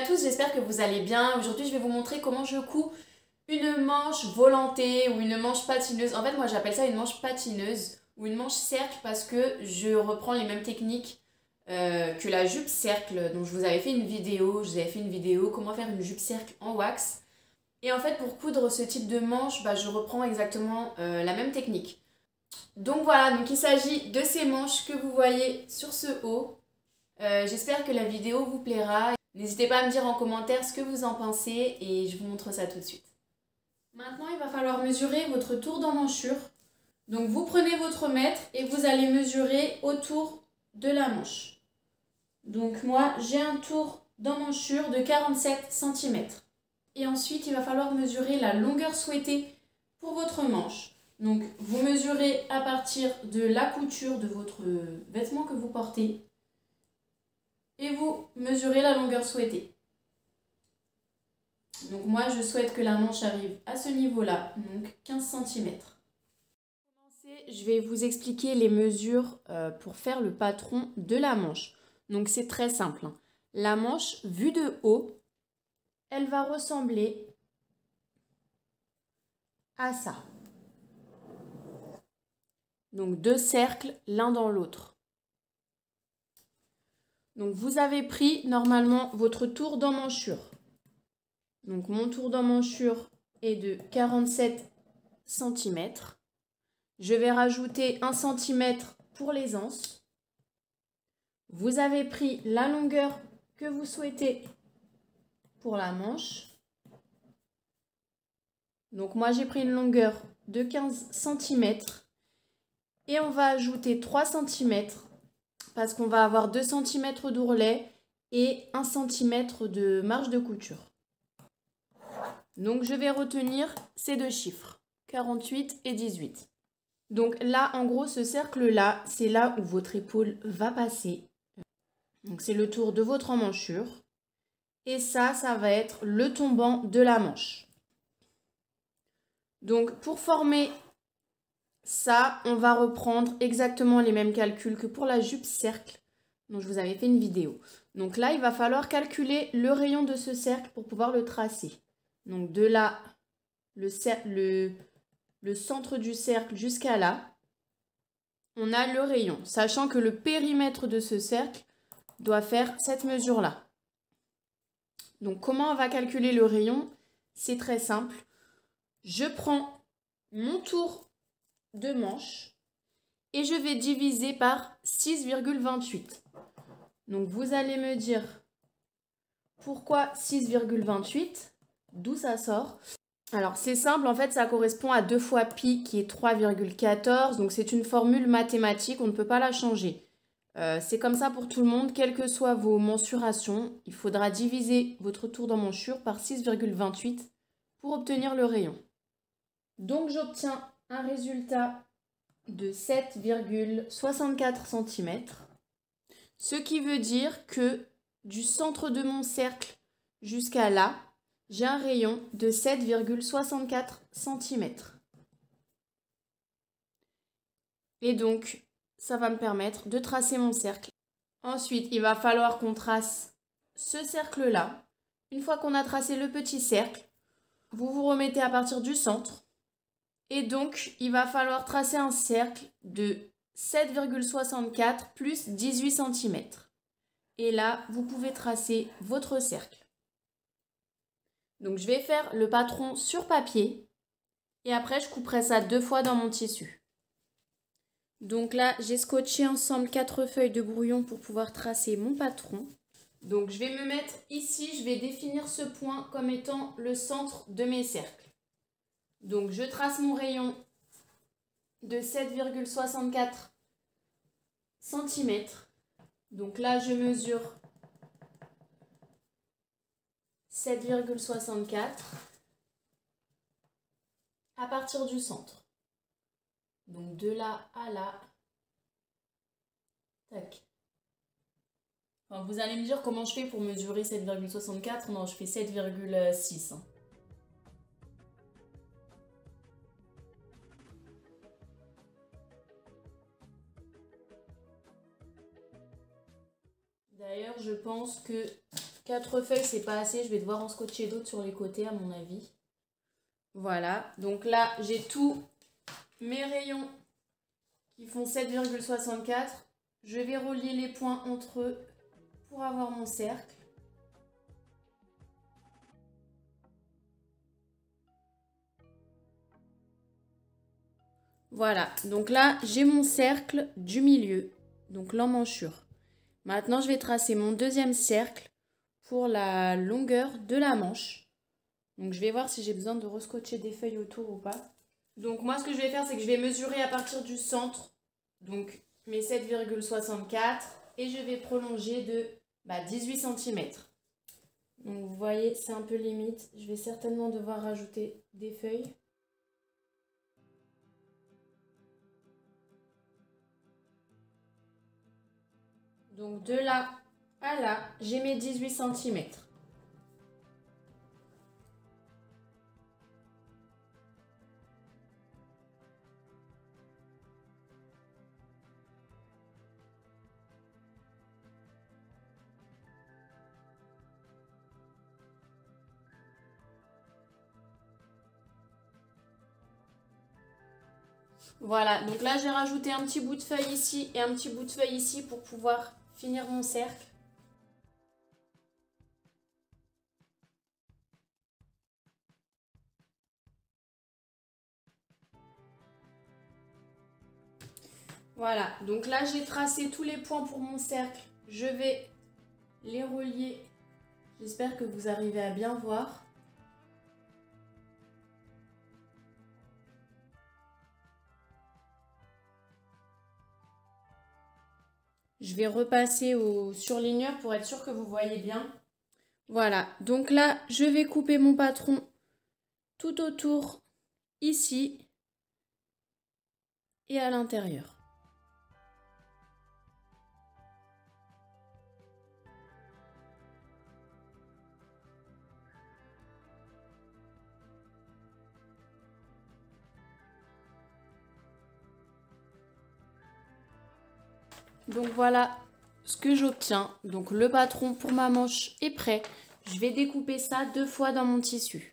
tous, j'espère que vous allez bien. Aujourd'hui, je vais vous montrer comment je couds une manche volantée ou une manche patineuse. En fait, moi, j'appelle ça une manche patineuse ou une manche cercle parce que je reprends les mêmes techniques que la jupe cercle. Donc, je vous avais fait une vidéo, comment faire une jupe cercle en wax. Et en fait, pour coudre ce type de manche, je reprends exactement la même technique. Donc voilà, donc il s'agit de ces manches que vous voyez sur ce haut. J'espère que la vidéo vous plaira. N'hésitez pas à me dire en commentaire ce que vous en pensez et je vous montre ça tout de suite. Maintenant, il va falloir mesurer votre tour d'emmanchure. Donc vous prenez votre mètre et vous allez mesurer autour de la manche. Donc moi, j'ai un tour d'emmanchure de 47 cm. Et ensuite, il va falloir mesurer la longueur souhaitée pour votre manche. Donc vous mesurez à partir de la couture de votre vêtement que vous portez. Et vous mesurez la longueur souhaitée. Donc moi je souhaite que la manche arrive à ce niveau-là, donc 15 cm. Pour commencer, je vais vous expliquer les mesures pour faire le patron de la manche. Donc c'est très simple. La manche vue de haut, elle va ressembler à ça. Donc deux cercles l'un dans l'autre. Donc vous avez pris normalement votre tour d'emmanchure. Donc mon tour d'emmanchure est de 47 cm. Je vais rajouter 1 cm pour les anses. Vous avez pris la longueur que vous souhaitez pour la manche. Donc moi j'ai pris une longueur de 15 cm. Et on va ajouter 3 cm parce qu'on va avoir 2 cm d'ourlet et 1 cm de marge de couture. Donc je vais retenir ces deux chiffres, 48 et 18. Donc là, en gros, ce cercle-là, c'est là où votre épaule va passer. Donc c'est le tour de votre emmanchure. Et ça va être le tombant de la manche. Donc pour former ça, on va reprendre exactement les mêmes calculs que pour la jupe cercle dont je vous avais fait une vidéo. Donc là, il va falloir calculer le rayon de ce cercle pour pouvoir le tracer. Donc de là, le centre du cercle jusqu'à là, on a le rayon, sachant que le périmètre de ce cercle doit faire cette mesure-là. Donc comment on va calculer le rayon? C'est très simple. Je prends mon tour de manche et je vais diviser par 6,28. Donc vous allez me dire pourquoi 6,28? D'où ça sort? Alors c'est simple, en fait ça correspond à 2 fois pi qui est 3,14. Donc c'est une formule mathématique, on ne peut pas la changer. C'est comme ça pour tout le monde, quelles que soient vos mensurations. Il faudra diviser votre tour d'emmanchure par 6,28 pour obtenir le rayon. Donc j'obtiens un résultat de 7,64 cm. Ce qui veut dire que du centre de mon cercle jusqu'à là, j'ai un rayon de 7,64 cm. Et donc, ça va me permettre de tracer mon cercle. Ensuite, il va falloir qu'on trace ce cercle-là. Une fois qu'on a tracé le petit cercle, vous vous remettez à partir du centre. Et donc, il va falloir tracer un cercle de 7,64 plus 18 cm. Et là, vous pouvez tracer votre cercle. Donc, je vais faire le patron sur papier. Et après, je couperai ça 2 fois dans mon tissu. Donc là, j'ai scotché ensemble 4 feuilles de brouillon pour pouvoir tracer mon patron. Donc, je vais me mettre ici. Je vais définir ce point comme étant le centre de mes cercles. Donc, je trace mon rayon de 7,64 cm. Donc là, je mesure 7,64 à partir du centre. Donc de là à là. Tac. Enfin, vous allez me dire comment je fais pour mesurer 7,64. Non, je fais 7,6. D'ailleurs, je pense que 4 feuilles, c'est pas assez. Je vais devoir en scotcher d'autres sur les côtés, à mon avis. Voilà. Donc là, j'ai tous mes rayons qui font 7,64. Je vais relier les points entre eux pour avoir mon cercle. Voilà, donc là, j'ai mon cercle du milieu, donc l'emmanchure. Maintenant, je vais tracer mon deuxième cercle pour la longueur de la manche. Donc, je vais voir si j'ai besoin de rescotcher des feuilles autour ou pas. Donc, moi, ce que je vais faire, c'est que je vais mesurer à partir du centre, donc mes 7,64, et je vais prolonger de 18 cm. Donc, vous voyez, c'est un peu limite. Je vais certainement devoir rajouter des feuilles. Donc de là à là, j'ai mes 18 cm. Voilà, donc là j'ai rajouté un petit bout de feuille ici et un petit bout de feuille ici pour pouvoir finir mon cercle. Voilà, donc là j'ai tracé tous les points pour mon cercle. Je vais les relier. J'espère que vous arrivez à bien voir. Je vais repasser au surligneur pour être sûr que vous voyez bien. Voilà, donc là je vais couper mon patron tout autour ici et à l'intérieur. Donc voilà ce que j'obtiens. Donc le patron pour ma manche est prêt. Je vais découper ça 2 fois dans mon tissu.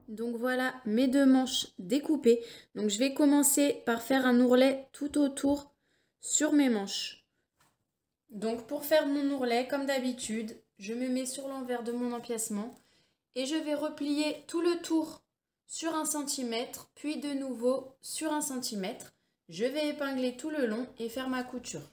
Donc voilà mes 2 manches découpées. Donc je vais commencer par faire un ourlet tout autour sur mes manches. Donc pour faire mon ourlet, comme d'habitude, je me mets sur l'envers de mon empiècement et je vais replier tout le tour sur 1 cm, puis de nouveau sur 1 cm. Je vais épingler tout le long et faire ma couture.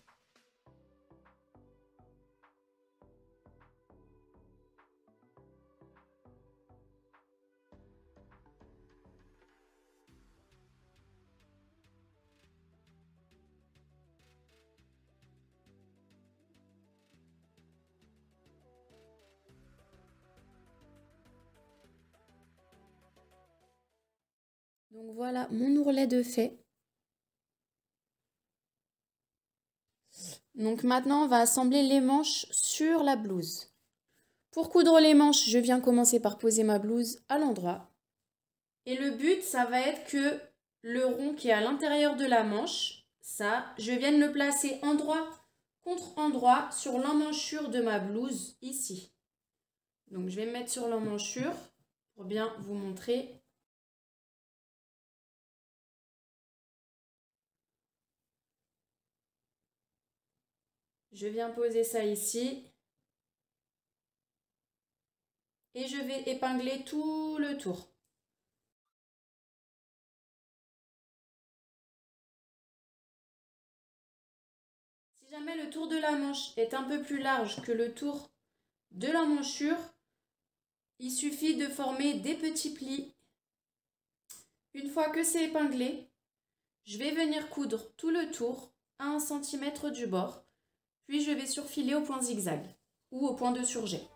Donc voilà mon ourlet de fait. Donc maintenant on va assembler les manches sur la blouse. Pour coudre les manches, je viens commencer par poser ma blouse à l'endroit. Et le but, ça va être que le rond qui est à l'intérieur de la manche, ça, je vienne le placer endroit contre endroit sur l'emmanchure de ma blouse ici. Donc je vais me mettre sur l'emmanchure pour bien vous montrer. Je viens poser ça ici. Et je vais épingler tout le tour. Si jamais le tour de la manche est un peu plus large que le tour de l'emmanchure, il suffit de former des petits plis. Une fois que c'est épinglé, je vais venir coudre tout le tour à 1 cm du bord, puis je vais surfiler au point zigzag ou au point de surjet.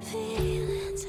feelings.